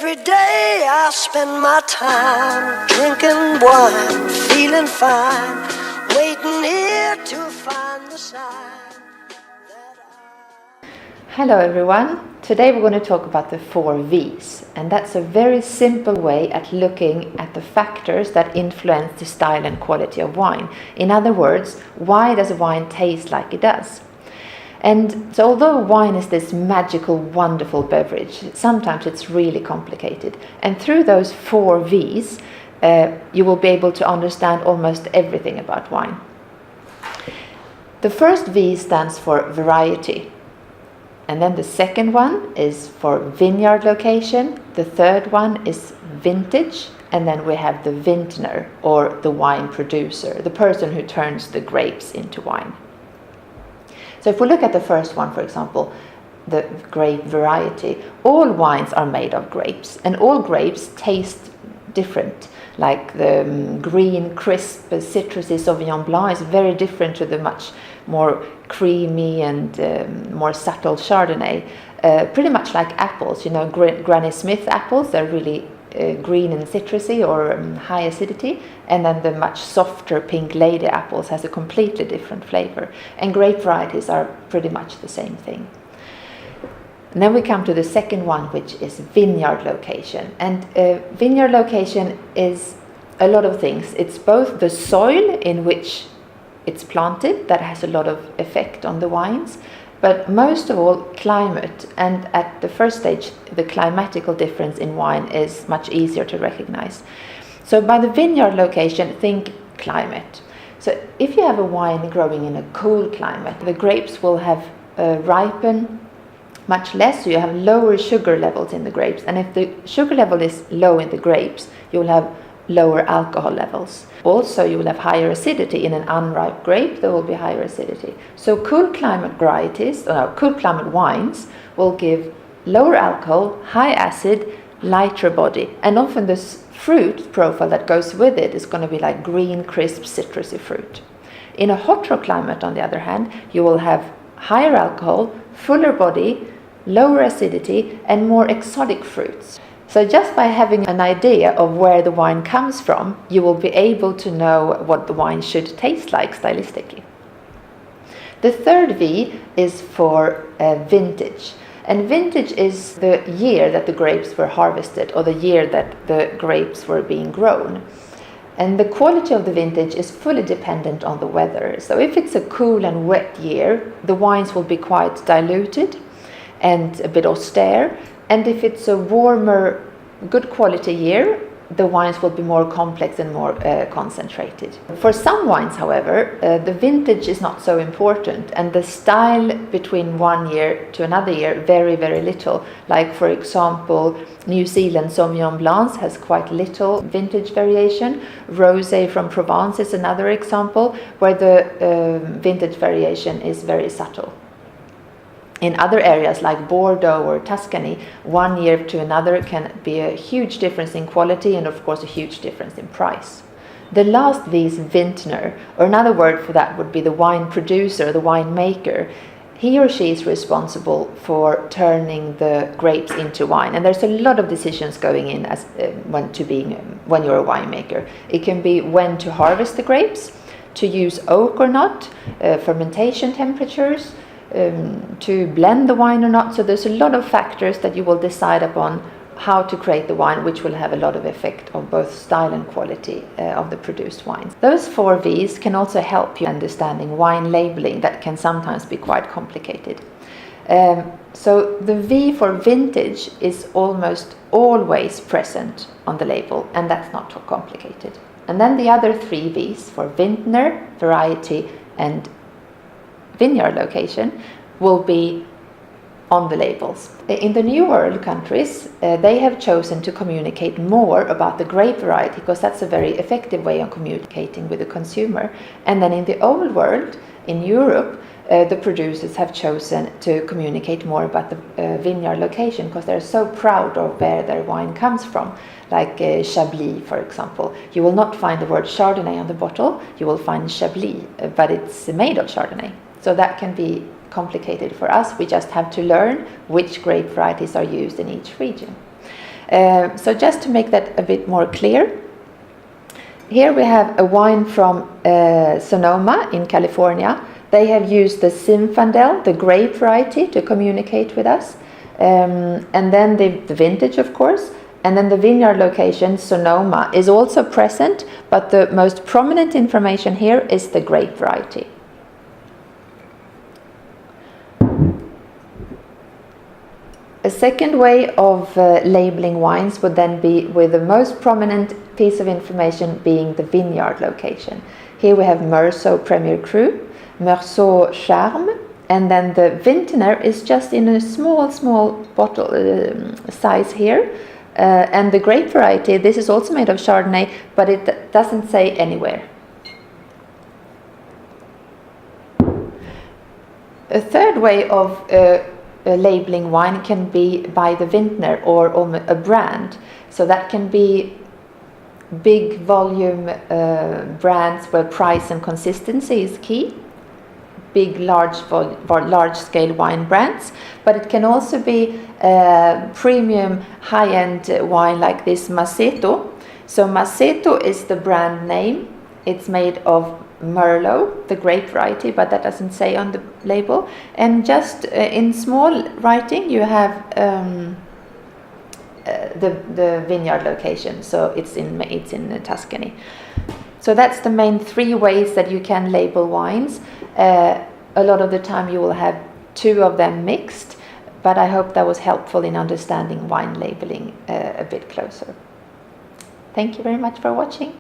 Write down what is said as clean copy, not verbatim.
Every day I spend my time drinking wine, feeling fine, waiting here to find the sign that Hello everyone, today we're going to talk about the 4 V's, and that's a very simple way at looking at the factors that influence the style and quality of wine. In other words, why does a wine taste like it does? And so although wine is this magical, wonderful beverage, sometimes it's really complicated. And through those 4 V's, you will be able to understand almost everything about wine. The first V stands for variety. And then the second one is for vineyard location. The third one is vintage. And then we have the vintner, or the wine producer, the person who turns the grapes into wine. So if we look at the first one, for example, the grape variety, all wines are made of grapes, and all grapes taste different. Like the green, crisp, citrusy Sauvignon Blanc is very different to the much more creamy and more subtle Chardonnay. Pretty much like apples, you know, Granny Smith apples, they're really green and citrusy or high acidity, and then the much softer Pink Lady apples has a completely different flavor. And grape varieties are pretty much the same thing. And then we come to the second one, which is vineyard location. And vineyard location is a lot of things. It's both the soil in which it's planted that has a lot of effect on the wines, but most of all climate. And at the first stage, the climatical difference in wine is much easier to recognize. So by the vineyard location, think climate. So if you have a wine growing in a cool climate, the grapes will have ripen much less, so you have lower sugar levels in the grapes. And if the sugar level is low in the grapes, you'll have lower alcohol levels. Also, you will have higher acidity. In an unripe grape, there will be higher acidity. So cool climate varieties, cool climate wines will give lower alcohol, high acid, lighter body. And often this fruit profile that goes with it is going to be like green, crisp, citrusy fruit. In a hotter climate, on the other hand, you will have higher alcohol, fuller body, lower acidity, and more exotic fruits. So just by having an idea of where the wine comes from, you will be able to know what the wine should taste like stylistically. The third V is for vintage. And vintage is the year that the grapes were harvested, or the year that the grapes were being grown. And the quality of the vintage is fully dependent on the weather. So if it's a cool and wet year, the wines will be quite diluted and a bit austere. And if it's a warmer, good quality year, the wines will be more complex and more concentrated. For some wines, however, the vintage is not so important, and the style between one year to another year very, very little. Like, for example, New Zealand Sauvignon Blancs has quite little vintage variation. Rosé from Provence is another example where the vintage variation is very subtle. In other areas like Bordeaux or Tuscany, one year to another can be a huge difference in quality and of course a huge difference in price. The last V is vintner, or another word for that would be the wine producer, the wine maker. He or she is responsible for turning the grapes into wine, and there's a lot of decisions going in as when you're a winemaker. It can be when to harvest the grapes, to use oak or not, fermentation temperatures, to blend the wine or not. So there's a lot of factors that you will decide upon how to create the wine, which will have a lot of effect on both style and quality of the produced wines. Those 4 V's can also help you understanding wine labeling that can sometimes be quite complicated. So the V for vintage is almost always present on the label, and that's not too complicated. And then the other 3 V's for vintner, variety, and vineyard location will be on the labels. In the New World countries, they have chosen to communicate more about the grape variety because that's a very effective way of communicating with the consumer. And then in the Old World, in Europe, the producers have chosen to communicate more about the vineyard location because they're so proud of where their wine comes from. Like Chablis, for example. You will not find the word Chardonnay on the bottle, you will find Chablis, but it's made of Chardonnay. So that can be complicated for us. We just have to learn which grape varieties are used in each region. So just to make that a bit more clear, here we have a wine from Sonoma in California. They have used the Zinfandel, the grape variety, to communicate with us. And then the vintage, of course. And then the vineyard location, Sonoma, is also present, but the most prominent information here is the grape variety. A second way of labeling wines would then be with the most prominent piece of information being the vineyard location. Here we have Meursault Premier Cru, Meursault Charme, and then the vintner is just in a small bottle size here. And the grape variety, this is also made of Chardonnay, but it doesn't say anywhere. A third way of labeling wine can be by the vintner or a brand. So that can be big volume brands where price and consistency is key. Big, large scale wine brands, but it can also be premium high-end wine like this Maceto. So Maceto is the brand name. It's made of Merlot, the grape variety, but that doesn't say on the label. And just in small writing you have the vineyard location, so it's in Tuscany. So that's the main three ways that you can label wines. A lot of the time you will have two of them mixed, but I hope that was helpful in understanding wine labeling a bit closer. Thank you very much for watching.